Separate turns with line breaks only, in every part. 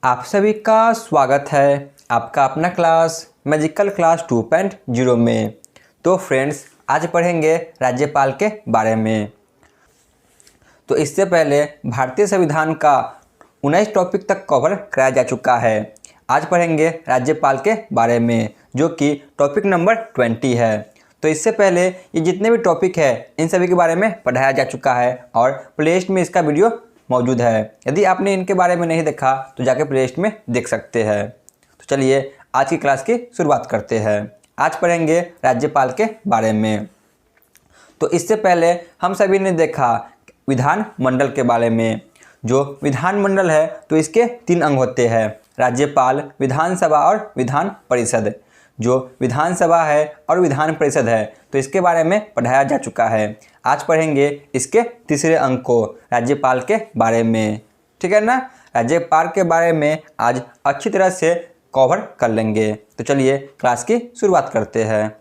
आप सभी का स्वागत है आपका अपना क्लास मैजिकल क्लास 2.0 में। तो फ्रेंड्स, आज पढ़ेंगे राज्यपाल के बारे में। तो इससे पहले भारतीय संविधान का 19 टॉपिक तक कवर कराया जा चुका है। आज पढ़ेंगे राज्यपाल के बारे में, जो कि टॉपिक नंबर 20 है। तो इससे पहले ये जितने भी टॉपिक है इन सभी के बारे में पढ़ाया जा चुका है और प्लेलिस्ट में इसका वीडियो मौजूद है। यदि आपने इनके बारे में नहीं देखा तो जाके प्लेलिस्ट में देख सकते हैं। तो चलिए आज की क्लास की शुरुआत करते हैं। आज पढ़ेंगे राज्यपाल के बारे में। तो इससे पहले हम सभी ने देखा विधान मंडल के बारे में। जो विधान मंडल है तो इसके 3 अंग होते हैं, राज्यपाल, विधानसभा और विधान परिषद। जो विधानसभा है और विधान परिषद है तो इसके बारे में पढ़ाया जा चुका है। आज पढ़ेंगे इसके तीसरे अंग को, राज्यपाल के बारे में। ठीक है ना, राज्यपाल के बारे में आज अच्छी तरह से कवर कर लेंगे। तो चलिए क्लास की शुरुआत करते हैं।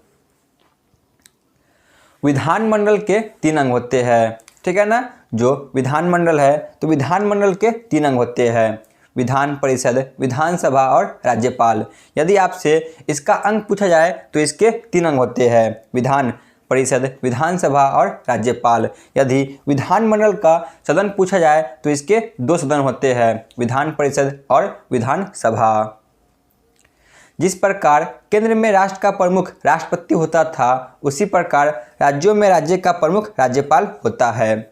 विधानमंडल के 3 अंग होते हैं। ठीक है ना, जो विधानमंडल है तो विधानमंडल के 3 अंग होते हैं, विधान परिषद, विधानसभा और राज्यपाल। यदि आपसे इसका अंग पूछा जाए तो इसके 3 अंग होते हैं, विधान परिषद, विधानसभा और राज्यपाल। यदि विधानमंडल का सदन पूछा जाए तो इसके 2 सदन होते हैं, विधान परिषद और विधानसभा। जिस प्रकार केंद्र में राष्ट्र का प्रमुख राष्ट्रपति होता था, उसी प्रकार राज्यों में राज्य का प्रमुख राज्यपाल होता है।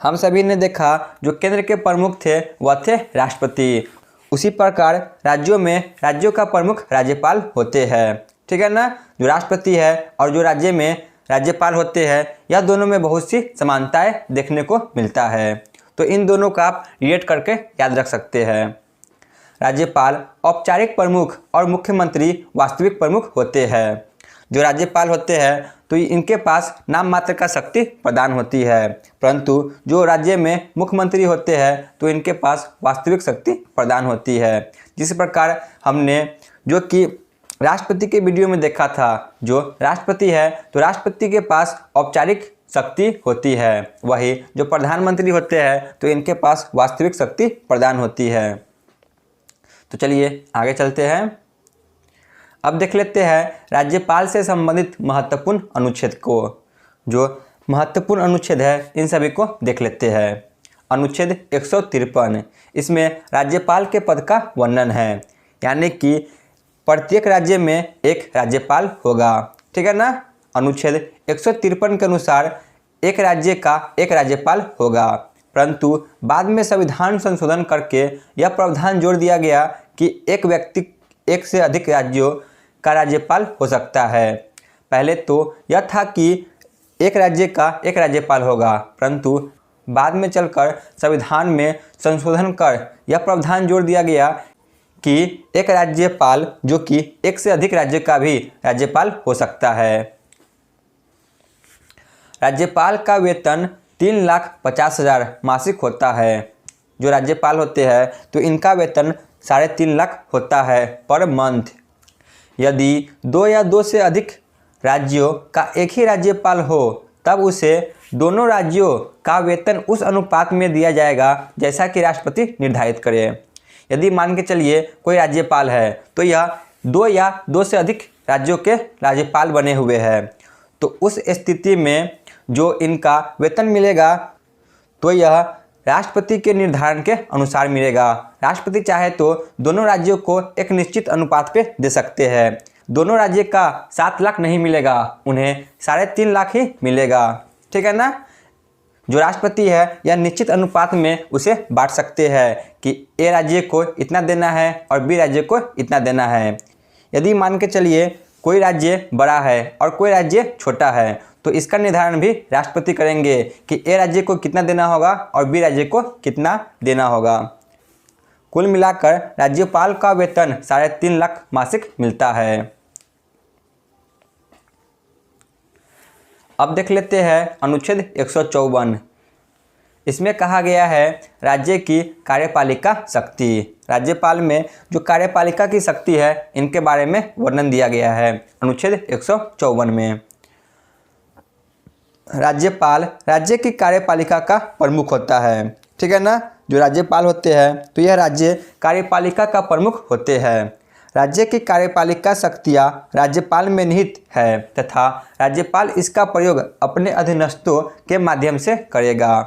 हम सभी ने देखा जो केंद्र के प्रमुख थे वह थे राष्ट्रपति, उसी प्रकार राज्यों में राज्यों का प्रमुख राज्यपाल होते हैं। ठीक है ना, जो राष्ट्रपति है और जो राज्य में राज्यपाल होते हैं, यह दोनों में बहुत सी समानताएं देखने को मिलता है। तो इन दोनों का आप रिलेट करके याद रख सकते हैं। राज्यपाल औपचारिक प्रमुख और मुख्यमंत्री वास्तविक प्रमुख होते हैं। जो राज्यपाल होते हैं तो इनके पास नाम मात्र का शक्ति प्रदान होती है, परंतु जो राज्य में मुख्यमंत्री होते हैं तो इनके पास वास्तविक शक्ति प्रदान होती है। जिस प्रकार हमने जो कि राष्ट्रपति के वीडियो में देखा था, जो राष्ट्रपति है तो राष्ट्रपति के पास औपचारिक शक्ति होती है, वही जो प्रधानमंत्री होते हैं तो इनके पास वास्तविक शक्ति प्रदान होती है। तो चलिए आगे चलते हैं। अब देख लेते हैं राज्यपाल से संबंधित महत्वपूर्ण अनुच्छेद को। जो महत्वपूर्ण अनुच्छेद है इन सभी को देख लेते हैं। अनुच्छेद 153, इसमें राज्यपाल के पद का वर्णन है, यानी कि प्रत्येक राज्य में एक राज्यपाल होगा। ठीक है ना, अनुच्छेद 153 के अनुसार एक राज्य का एक राज्यपाल होगा, परंतु बाद में संविधान संशोधन करके यह प्रावधान जोड़ दिया गया कि एक व्यक्ति एक से अधिक राज्यों का राज्यपाल हो सकता है। पहले तो यह था कि एक राज्य का एक राज्यपाल होगा, परंतु बाद में चलकर संविधान में संशोधन कर यह प्रावधान जोड़ दिया गया कि एक राज्यपाल जो कि एक से अधिक राज्य का भी राज्यपाल हो सकता है। राज्यपाल का वेतन 3,50,000 मासिक होता है। जो राज्यपाल होते हैं तो इनका वेतन 3.5 लाख होता है पर मंथ। यदि 2 या 2 से अधिक राज्यों का एक ही राज्यपाल हो तब उसे दोनों राज्यों का वेतन उस अनुपात में दिया जाएगा जैसा कि राष्ट्रपति निर्धारित करे। यदि मान के चलिए कोई राज्यपाल है तो यह 2 या 2 से अधिक राज्यों के राज्यपाल बने हुए हैं, तो उस स्थिति में जो इनका वेतन मिलेगा तो यह राष्ट्रपति के निर्धारण के अनुसार मिलेगा। राष्ट्रपति चाहे तो दोनों राज्यों को एक निश्चित अनुपात पे दे सकते हैं। दोनों राज्य का 7 लाख नहीं मिलेगा, उन्हें 3.5 लाख ही मिलेगा। ठीक है ना, जो राष्ट्रपति है यह निश्चित अनुपात में उसे बांट सकते हैं कि ए राज्य को इतना देना है और बी राज्य को इतना देना है। यदि मान के चलिए कोई राज्य बड़ा है और कोई राज्य छोटा है तो इसका निर्धारण भी राष्ट्रपति करेंगे कि ए राज्य को कितना देना होगा और बी राज्य को कितना देना होगा। कुल मिलाकर राज्यपाल का वेतन 3.5 लाख मासिक मिलता है। अब देख लेते हैं अनुच्छेद 154। इसमें कहा गया है राज्य की कार्यपालिका शक्ति। राज्यपाल में जो कार्यपालिका की शक्ति है इनके बारे में वर्णन दिया गया है अनुच्छेद 154 में। राज्यपाल राज्य की कार्यपालिका का प्रमुख होता है। ठीक है ना, जो राज्यपाल होते हैं तो यह राज्य कार्यपालिका का प्रमुख होते हैं। राज्य की कार्यपालिका शक्तियाँ राज्यपाल में निहित है तथा राज्यपाल इसका प्रयोग अपने अधीनस्थों के माध्यम से करेगा।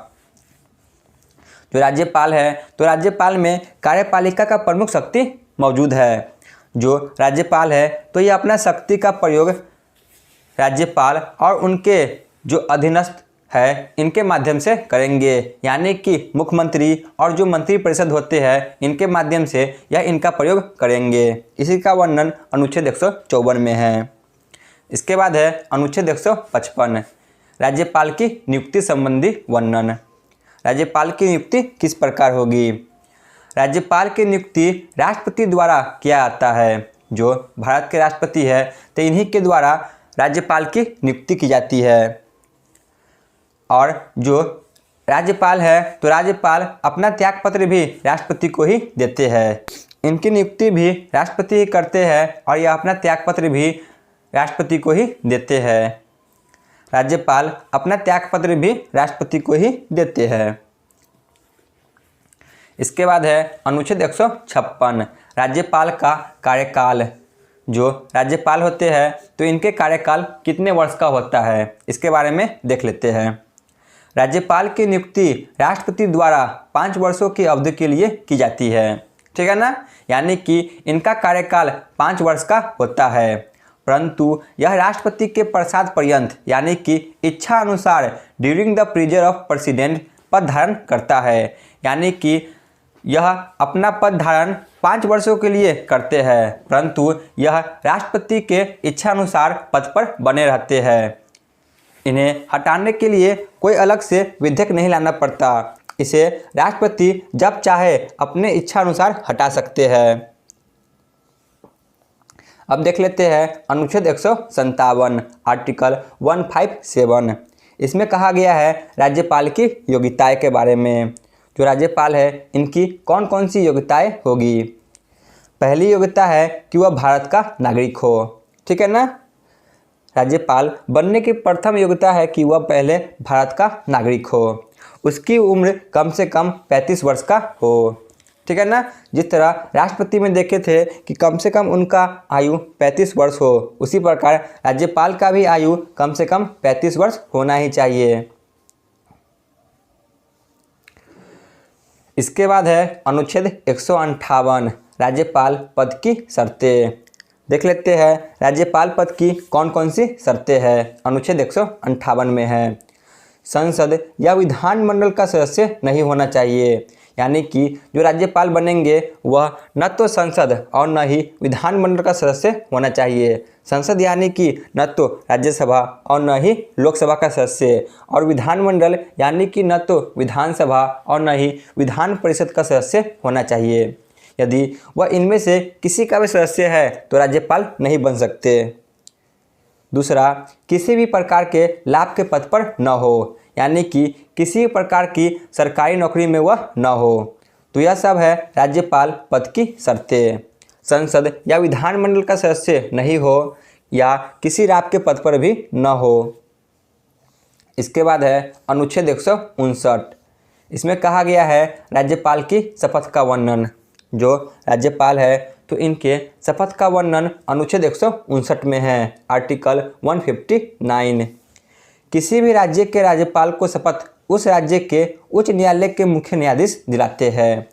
जो राज्यपाल है तो राज्यपाल में कार्यपालिका का प्रमुख शक्ति मौजूद है। जो राज्यपाल है तो ये अपना शक्ति का प्रयोग राज्यपाल और उनके जो अधीनस्थ है इनके माध्यम से करेंगे, यानी कि मुख्यमंत्री और जो मंत्रिपरिषद होते हैं इनके माध्यम से यह इनका प्रयोग करेंगे। इसी का वर्णन अनुच्छेद 154 में है। इसके बाद है अनुच्छेद 155 राज्यपाल की नियुक्ति संबंधी वर्णन। राज्यपाल की नियुक्ति किस प्रकार होगी? राज्यपाल की नियुक्ति राष्ट्रपति द्वारा किया जाता है। जो भारत के राष्ट्रपति है तो इन्हीं के द्वारा राज्यपाल की नियुक्ति की जाती है। और जो राज्यपाल है तो राज्यपाल अपना त्यागपत्र भी राष्ट्रपति को ही देते हैं। इनकी नियुक्ति भी राष्ट्रपति ही करते हैं और यह अपना त्यागपत्र भी राष्ट्रपति को ही देते हैं। राज्यपाल अपना त्यागपत्र भी राष्ट्रपति को ही देते हैं। इसके बाद है अनुच्छेद 156 राज्यपाल का कार्यकाल। जो राज्यपाल होते हैं तो इनके कार्यकाल कितने वर्ष का होता है इसके बारे में देख लेते हैं। राज्यपाल की नियुक्ति राष्ट्रपति द्वारा 5 वर्षों की अवधि के लिए की जाती है, ठीक है ना, यानी कि इनका कार्यकाल 5 वर्ष का होता है। परंतु यह राष्ट्रपति के प्रसाद पर्यंत यानी कि इच्छा अनुसार during the period of president पद धारण करता है, यानी कि यह अपना पद धारण 5 वर्षों के लिए करते हैं, परंतु यह राष्ट्रपति के इच्छा अनुसार पद पर बने रहते हैं। इन्हें हटाने के लिए कोई अलग से विधेयक नहीं लाना पड़ता। इसे राष्ट्रपति जब चाहे अपने इच्छा अनुसार हटा सकते हैं। अब देख लेते हैं अनुच्छेद 157 आर्टिकल 157। इसमें कहा गया है राज्यपाल की योग्यताएं के बारे में। जो राज्यपाल है इनकी कौन कौन सी योग्यताएं होगी? पहली योग्यता है कि वह भारत का नागरिक हो, ठीक है ना। राज्यपाल बनने की प्रथम योग्यता है कि वह पहले भारत का नागरिक हो। उसकी उम्र कम से कम 35 वर्ष का हो, ठीक है ना। जिस तरह राष्ट्रपति में देखे थे कि कम से कम उनका आयु 35 वर्ष हो, उसी प्रकार राज्यपाल का भी आयु कम से कम 35 वर्ष होना ही चाहिए। इसके बाद है अनुच्छेद 158 राज्यपाल पद की शर्तें। देख लेते हैं राज्यपाल पद की कौन कौन सी शर्तें हैं। अनुच्छेद 158 में है संसद या विधानमंडल का सदस्य नहीं होना चाहिए, यानी कि जो राज्यपाल बनेंगे वह न तो संसद और न ही विधानमंडल का सदस्य होना चाहिए। संसद यानी कि न तो राज्यसभा और न ही लोकसभा का सदस्य, और विधानमंडल यानी कि न तो विधानसभा और न ही विधान परिषद का सदस्य होना चाहिए। यदि वह इनमें से किसी का भी सदस्य है तो राज्यपाल नहीं बन सकते। दूसरा, किसी भी प्रकार के लाभ के पद पर न हो, यानी कि किसी भी प्रकार की सरकारी नौकरी में वह न हो। तो यह सब है राज्यपाल पद की शर्तें। संसद या विधानमंडल का सदस्य नहीं हो या किसी लाभ के पद पर भी न हो। इसके बाद है अनुच्छेद 159। इसमें कहा गया है राज्यपाल की शपथ का वर्णन। जो राज्यपाल है तो इनके शपथ का वर्णन अनुच्छेद 159 में है आर्टिकल 159। किसी भी राज्य के राज्यपाल को शपथ उस राज्य के उच्च न्यायालय के मुख्य न्यायाधीश दिलाते हैं,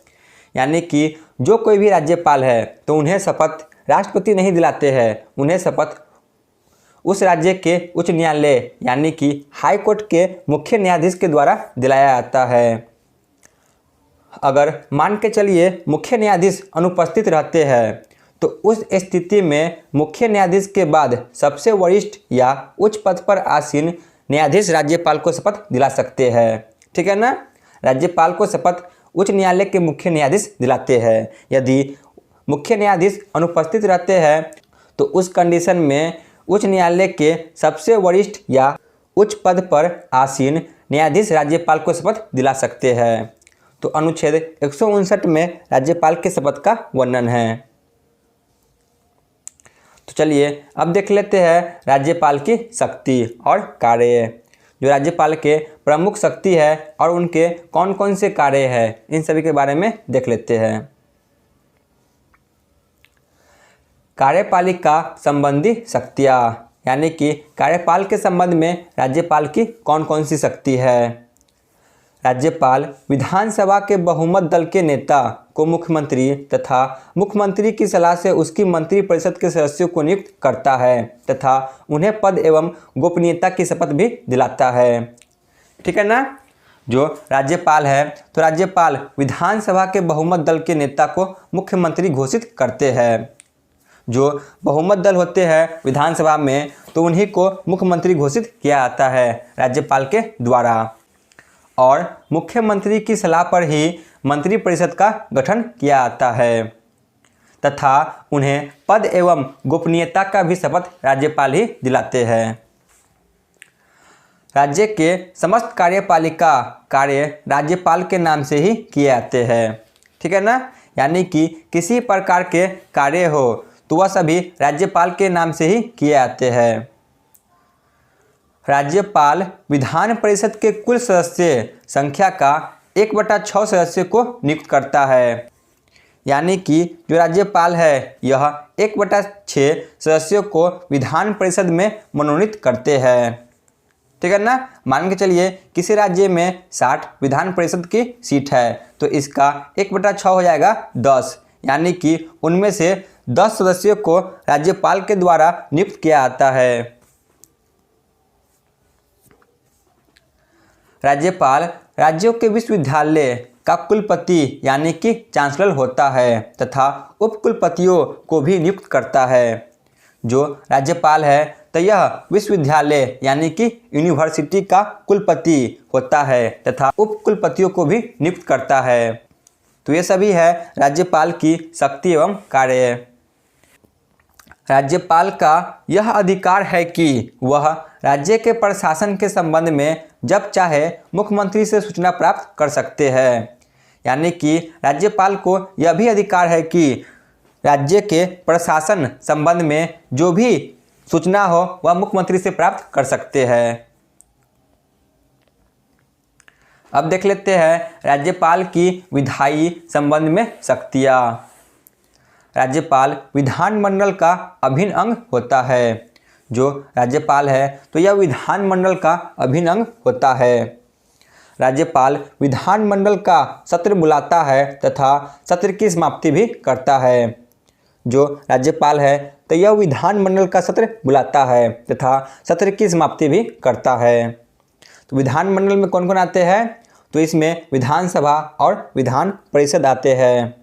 यानी कि जो कोई भी राज्यपाल है तो उन्हें शपथ राष्ट्रपति नहीं दिलाते हैं, उन्हें शपथ उस राज्य के उच्च न्यायालय यानी कि हाई कोर्ट के मुख्य न्यायाधीश के द्वारा दिलाया जाता है। अगर मान के चलिए मुख्य न्यायाधीश अनुपस्थित रहते हैं तो उस स्थिति में मुख्य न्यायाधीश के बाद सबसे वरिष्ठ या उच्च पद पर आसीन न्यायाधीश राज्यपाल को शपथ दिला सकते हैं, ठीक है ना। राज्यपाल को शपथ उच्च न्यायालय के मुख्य न्यायाधीश दिलाते हैं। यदि मुख्य न्यायाधीश अनुपस्थित रहते हैं तो उस कंडीशन में उच्च न्यायालय के सबसे वरिष्ठ या उच्च पद पर आसीन न्यायाधीश राज्यपाल को शपथ दिला सकते हैं। तो अनुच्छेद 159 में राज्यपाल के शपथ का वर्णन है। तो चलिए अब देख लेते हैं राज्यपाल की शक्ति और कार्य। जो राज्यपाल के प्रमुख शक्ति है और उनके कौन कौन से कार्य हैं, इन सभी के बारे में देख लेते हैं। कार्यपालिका संबंधी शक्तियाँ, यानी कि कार्यपाल के संबंध में राज्यपाल की कौन कौन सी शक्ति है। राज्यपाल विधानसभा के बहुमत दल के नेता को मुख्यमंत्री तथा मुख्यमंत्री की सलाह से उसकी मंत्रिपरिषद के सदस्यों को नियुक्त करता है तथा उन्हें पद एवं गोपनीयता की शपथ भी दिलाता है। ठीक है ना। जो राज्यपाल है तो राज्यपाल विधानसभा के बहुमत दल के नेता को मुख्यमंत्री घोषित करते हैं। जो बहुमत दल होते हैं विधानसभा में तो उन्हीं को मुख्यमंत्री घोषित किया जाता है राज्यपाल के द्वारा, और मुख्यमंत्री की सलाह पर ही मंत्रिपरिषद का गठन किया जाता है तथा उन्हें पद एवं गोपनीयता का भी शपथ राज्यपाल ही दिलाते हैं। राज्य के समस्त कार्यपालिका कार्य राज्यपाल के नाम से ही किए जाते हैं। ठीक है ना। यानी कि किसी प्रकार के कार्य हो तो वह सभी राज्यपाल के नाम से ही किए जाते हैं। राज्यपाल विधान परिषद के कुल सदस्य संख्या का 1/6 सदस्य को नियुक्त करता है। यानी कि जो राज्यपाल है यह 1/6 सदस्यों को विधान परिषद में मनोनीत करते हैं। ठीक है ना। मान के चलिए किसी राज्य में 60 विधान परिषद की सीट है तो इसका 1/6 हो जाएगा 10, यानी कि उनमें से 10 सदस्यों को राज्यपाल के द्वारा नियुक्त किया जाता है। राज्यपाल राज्यों के विश्वविद्यालय का कुलपति यानी कि चांसलर होता है तथा उपकुलपतियों को भी नियुक्त करता है। जो राज्यपाल है तो यह विश्वविद्यालय यानी कि यूनिवर्सिटी का कुलपति होता है तथा उपकुलपतियों को भी नियुक्त करता है। तो ये सभी है राज्यपाल की शक्ति एवं कार्य। राज्यपाल का यह अधिकार है कि वह राज्य के प्रशासन के संबंध में जब चाहे मुख्यमंत्री से सूचना प्राप्त कर सकते हैं। यानी कि राज्यपाल को यह भी अधिकार है कि राज्य के प्रशासन संबंध में जो भी सूचना हो वह मुख्यमंत्री से प्राप्त कर सकते हैं। अब देख लेते हैं राज्यपाल की विधायी संबंध में शक्तियाँ। राज्यपाल विधानमंडल का अभिन्न अंग होता है। जो राज्यपाल है तो यह विधानमंडल का अभिन्न अंग होता है। राज्यपाल विधानमंडल का सत्र बुलाता है तथा सत्र की समाप्ति भी करता है। जो राज्यपाल है तो यह विधानमंडल का सत्र बुलाता है तथा सत्र की समाप्ति भी करता है। तो विधानमंडल में कौन कौन आते हैं तो इसमें विधानसभा और विधान परिषद आते हैं।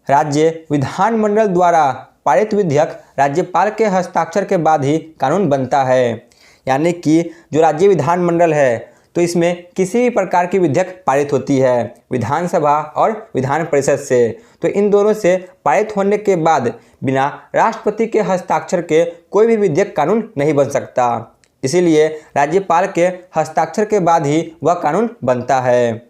राज्य विधानमंडल द्वारा पारित विधेयक राज्यपाल के हस्ताक्षर के बाद ही कानून बनता है। यानी कि जो राज्य विधानमंडल है तो इसमें किसी भी प्रकार की विधेयक पारित होती है विधानसभा और विधान परिषद से, तो इन दोनों से पारित होने के बाद बिना राष्ट्रपति के हस्ताक्षर के कोई भी विधेयक कानून नहीं बन सकता। इसीलिए राज्यपाल के हस्ताक्षर के बाद ही वह कानून बनता है।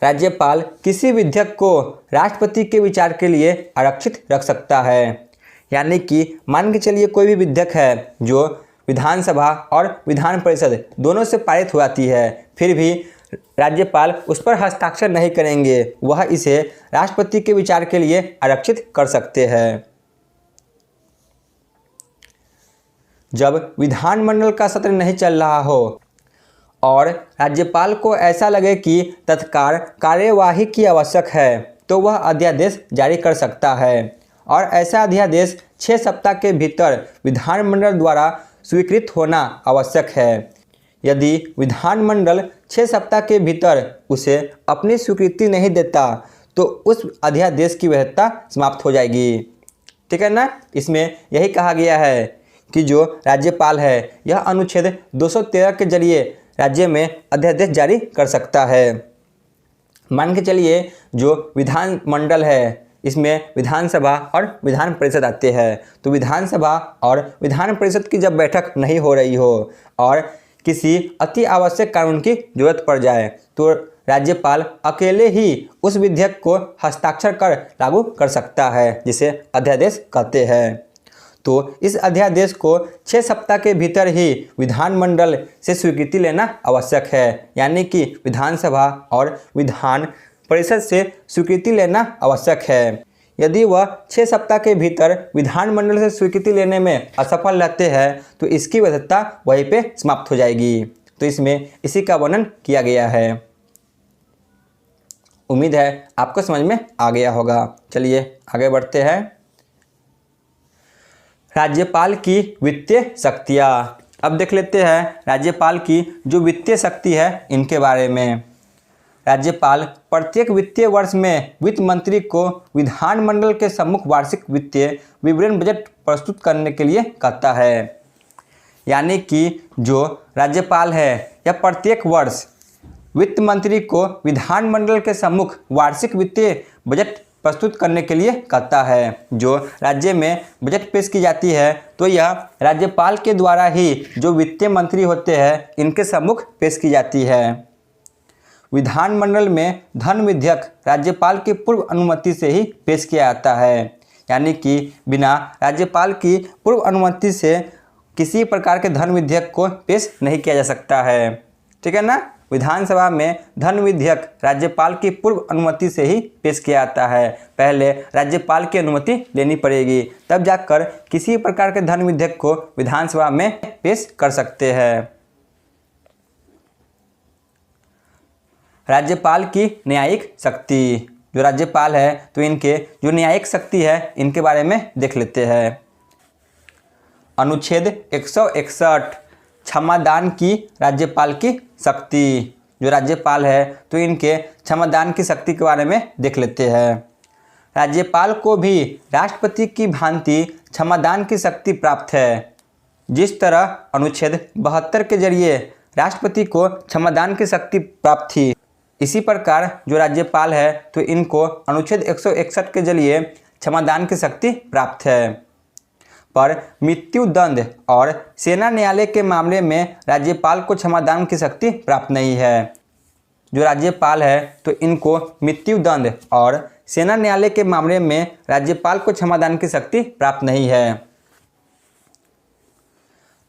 राज्यपाल किसी विधेयक को राष्ट्रपति के विचार के लिए आरक्षित रख सकता है। यानी कि मान के चलिए कोई भी विधेयक है जो विधानसभा और विधान परिषद दोनों से पारित हो जाती है, फिर भी राज्यपाल उस पर हस्ताक्षर नहीं करेंगे, वह इसे राष्ट्रपति के विचार के लिए आरक्षित कर सकते हैं। जब विधानमंडल का सत्र नहीं चल रहा हो और राज्यपाल को ऐसा लगे कि तत्काल कार्यवाही की आवश्यक है तो वह अध्यादेश जारी कर सकता है, और ऐसा अध्यादेश 6 सप्ताह के भीतर विधानमंडल द्वारा स्वीकृत होना आवश्यक है। यदि विधानमंडल 6 सप्ताह के भीतर उसे अपनी स्वीकृति नहीं देता तो उस अध्यादेश की वैधता समाप्त हो जाएगी। ठीक है ना। इसमें यही कहा गया है कि जो राज्यपाल है यह अनुच्छेद 213 के जरिए राज्य में अध्यादेश जारी कर सकता है। मान के चलिए जो विधानमंडल है इसमें विधानसभा और विधान परिषद आते हैं, तो विधानसभा और विधान परिषद की जब बैठक नहीं हो रही हो और किसी अति आवश्यक कानून की जरूरत पड़ जाए तो राज्यपाल अकेले ही उस विधेयक को हस्ताक्षर कर लागू कर सकता है, जिसे अध्यादेश कहते हैं। तो इस अध्यादेश को 6 सप्ताह के भीतर ही विधानमंडल से स्वीकृति लेना आवश्यक है। यानी कि विधानसभा और विधान परिषद से स्वीकृति लेना आवश्यक है। यदि वह 6 सप्ताह के भीतर विधानमंडल से स्वीकृति लेने में असफल रहते हैं तो इसकी वैधता वहीं पे समाप्त हो जाएगी। तो इसमें इसी का वर्णन किया गया है। उम्मीद है आपको समझ में आ गया होगा। चलिए आगे बढ़ते हैं। राज्यपाल की वित्तीय शक्तियाँ। अब देख लेते हैं राज्यपाल की जो वित्तीय शक्ति है इनके बारे में। राज्यपाल प्रत्येक वित्तीय वर्ष में वित्त मंत्री को विधानमंडल के सम्मुख वार्षिक वित्तीय विवरण बजट प्रस्तुत करने के लिए कहता है। यानी कि जो राज्यपाल है यह प्रत्येक वर्ष वित्त मंत्री को विधानमंडल के सम्मुख वार्षिक वित्तीय बजट प्रस्तुत करने के लिए कहता है। जो राज्य में बजट पेश की जाती है तो यह राज्यपाल के द्वारा ही जो वित्तीय मंत्री होते हैं इनके सम्मुख पेश की जाती है। विधानमंडल में धन विधेयक राज्यपाल की पूर्व अनुमति से ही पेश किया जाता है। यानी कि बिना राज्यपाल की पूर्व अनुमति से किसी प्रकार के धन विधेयक को पेश नहीं किया जा सकता है। ठीक है ना। विधानसभा में धन विधेयक राज्यपाल की पूर्व अनुमति से ही पेश किया जाता है। पहले राज्यपाल की अनुमति लेनी पड़ेगी तब जाकर किसी प्रकार के धन विधेयक को विधानसभा में पेश कर सकते हैं। राज्यपाल की न्यायिक शक्ति। जो राज्यपाल है तो इनके जो न्यायिक शक्ति है इनके बारे में देख लेते हैं। अनुच्छेद 161 क्षमादान की राज्यपाल की शक्ति। जो राज्यपाल है तो इनके क्षमादान की शक्ति के बारे में देख लेते हैं। राज्यपाल को भी राष्ट्रपति की भांति क्षमादान की शक्ति प्राप्त है। जिस तरह अनुच्छेद 72 के जरिए राष्ट्रपति को क्षमादान की शक्ति प्राप्त थी, इसी प्रकार जो राज्यपाल है तो इनको अनुच्छेद 161 के जरिए क्षमादान की शक्ति प्राप्त है। पर मृत्यु दंड और सेना न्यायालय के मामले में राज्यपाल को क्षमादान की शक्ति प्राप्त नहीं है। जो राज्यपाल है तो इनको मृत्यु दंड और सेना न्यायालय के मामले में राज्यपाल को क्षमादान की शक्ति प्राप्त नहीं है।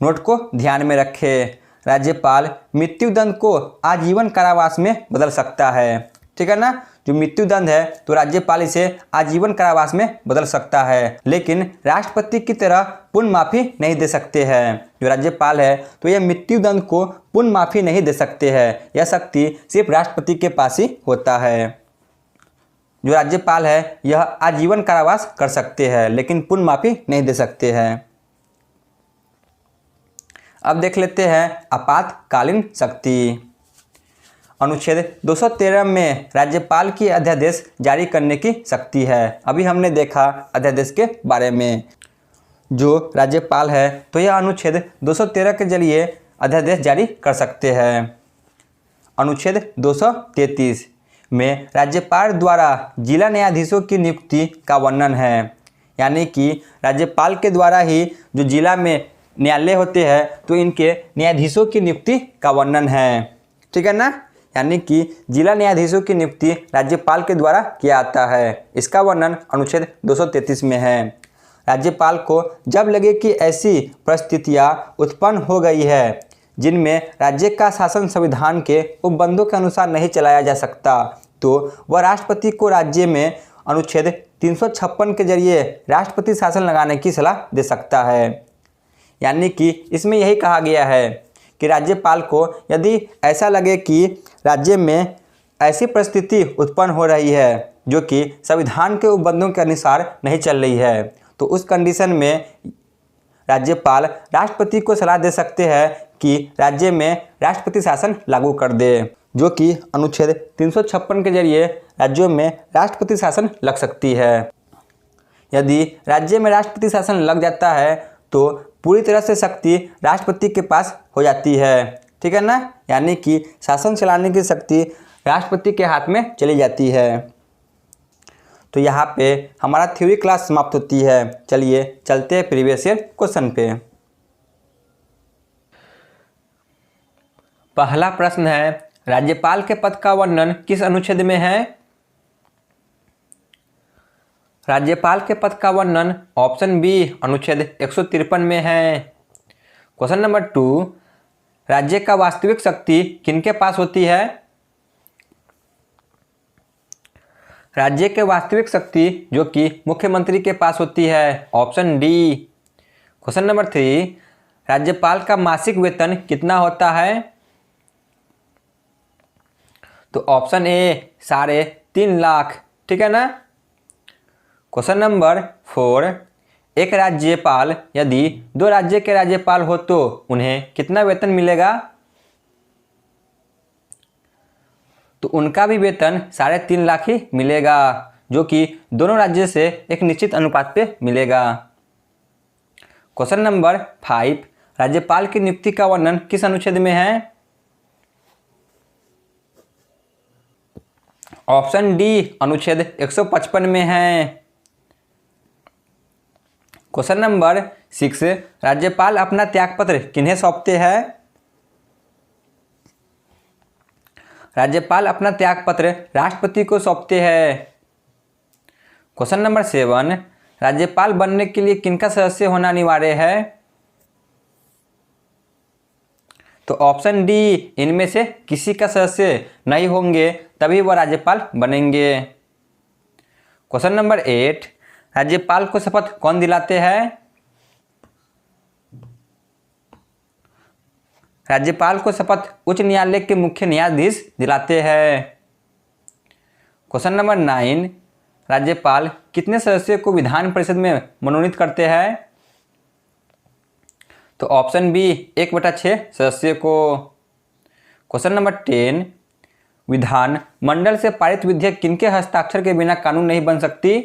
नोट को ध्यान में रखें। राज्यपाल मृत्यु दंड को आजीवन कारावास में बदल सकता है। ठीक है ना। जो मृत्यु दंड है तो राज्यपाल इसे आजीवन कारावास में बदल सकता है, लेकिन राष्ट्रपति की तरह पूर्ण माफी नहीं दे सकते हैं। जो राज्यपाल है तो यह मृत्यु दंड को पूर्ण माफी नहीं दे सकते हैं। यह शक्ति सिर्फ राष्ट्रपति के पास ही होता है। जो राज्यपाल है यह आजीवन कारावास कर सकते हैं लेकिन पूर्ण माफी नहीं दे सकते हैं। अब देख लेते हैं आपातकालीन शक्ति। अनुच्छेद 213 में राज्यपाल की अध्यादेश जारी करने की शक्ति है। अभी हमने देखा अध्यादेश के बारे में। जो राज्यपाल है तो यह अनुच्छेद 213 के जरिए अध्यादेश जारी कर सकते हैं। अनुच्छेद 233 में राज्यपाल द्वारा जिला न्यायाधीशों की नियुक्ति का वर्णन है। यानी कि राज्यपाल के द्वारा ही जो जिला में न्यायालय होते हैं तो इनके न्यायाधीशों की नियुक्ति का वर्णन है। ठीक है ना। यानी कि जिला न्यायाधीशों की नियुक्ति राज्यपाल के द्वारा किया जाता है। इसका वर्णन अनुच्छेद 233 में है। राज्यपाल को जब लगे कि ऐसी परिस्थितियां उत्पन्न हो गई है जिनमें राज्य का शासन संविधान के उपबंधों के अनुसार नहीं चलाया जा सकता, तो वह राष्ट्रपति को राज्य में अनुच्छेद 356 के जरिए राष्ट्रपति शासन लगाने की सलाह दे सकता है। यानी कि इसमें यही कहा गया है कि राज्यपाल को यदि ऐसा लगे कि राज्य में ऐसी परिस्थिति उत्पन्न हो रही है जो कि संविधान के उपबंधों के अनुसार नहीं चल रही है, तो उस कंडीशन में राज्यपाल राष्ट्रपति को सलाह दे सकते हैं कि राज्य में राष्ट्रपति शासन लागू कर दे, जो कि अनुच्छेद 356 के जरिए राज्यों में राष्ट्रपति शासन लग सकती है। यदि राज्य में राष्ट्रपति शासन लग जाता है तो पूरी तरह से शक्ति राष्ट्रपति के पास हो जाती है। ठीक है ना। यानी कि शासन चलाने की शक्ति राष्ट्रपति के हाथ में चली जाती है। तो यहाँ पे हमारा थ्योरी क्लास समाप्त होती है। चलिए चलते हैं प्रीवियस ईयर क्वेश्चन पे। पहला प्रश्न है, राज्यपाल के पद का वर्णन किस अनुच्छेद में है? राज्यपाल के पद का वर्णन ऑप्शन बी अनुच्छेद 153 में है। क्वेश्चन नंबर 2, राज्य का वास्तविक शक्ति किनके पास होती है? राज्य के वास्तविक शक्ति जो कि मुख्यमंत्री के पास होती है, ऑप्शन डी। क्वेश्चन नंबर 3, राज्यपाल का मासिक वेतन कितना होता है? तो ऑप्शन ए 3.5 लाख, ठीक है ना। क्वेश्चन नंबर 4, एक राज्यपाल यदि 2 राज्य के राज्यपाल हो तो उन्हें कितना वेतन मिलेगा? तो उनका भी वेतन 3.5 लाख ही मिलेगा, जो कि दोनों राज्य से एक निश्चित अनुपात पे मिलेगा। क्वेश्चन नंबर 5, राज्यपाल की नियुक्ति का वर्णन किस अनुच्छेद में है? ऑप्शन डी अनुच्छेद 155 में है। क्वेश्चन नंबर 6, राज्यपाल अपना त्यागपत्र किन्हें सौंपते हैं? राज्यपाल अपना त्यागपत्र राष्ट्रपति को सौंपते हैं। क्वेश्चन नंबर 7, राज्यपाल बनने के लिए किनका सदस्य होना अनिवार्य है? तो ऑप्शन डी इनमें से किसी का सदस्य नहीं होंगे तभी वह राज्यपाल बनेंगे। क्वेश्चन नंबर 8, राज्यपाल को शपथ कौन दिलाते हैं? राज्यपाल को शपथ उच्च न्यायालय के मुख्य न्यायाधीश दिलाते हैं। क्वेश्चन नंबर 9, राज्यपाल कितने सदस्यों को विधान परिषद में मनोनीत करते हैं? तो ऑप्शन बी 1/6 सदस्य को। क्वेश्चन नंबर 10, विधान मंडल से पारित विधेयक किनके हस्ताक्षर के बिना कानून नहीं बन सकती?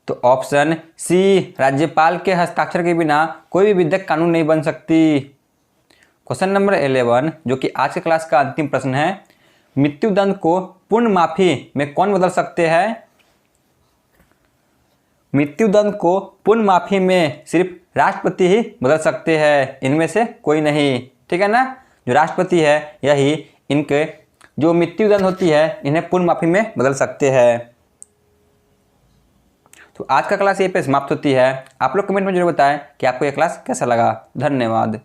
तो ऑप्शन सी राज्यपाल के हस्ताक्षर के बिना कोई भी विधेयक कानून नहीं बन सकती। क्वेश्चन नंबर 11, जो कि आज के क्लास का अंतिम प्रश्न है, मृत्युदंड को पूर्ण माफी में कौन बदल सकते हैं? मृत्युदंड को पूर्ण माफी में सिर्फ राष्ट्रपति ही बदल सकते हैं, इनमें से कोई नहीं, ठीक है ना। जो राष्ट्रपति है यही इनके जो मृत्युदंड होती है इन्हें पूर्ण माफी में बदल सकते हैं। तो आज का क्लास यहीं पे समाप्त होती है। आप लोग कमेंट में जरूर बताएं कि आपको यह क्लास कैसा लगा। धन्यवाद।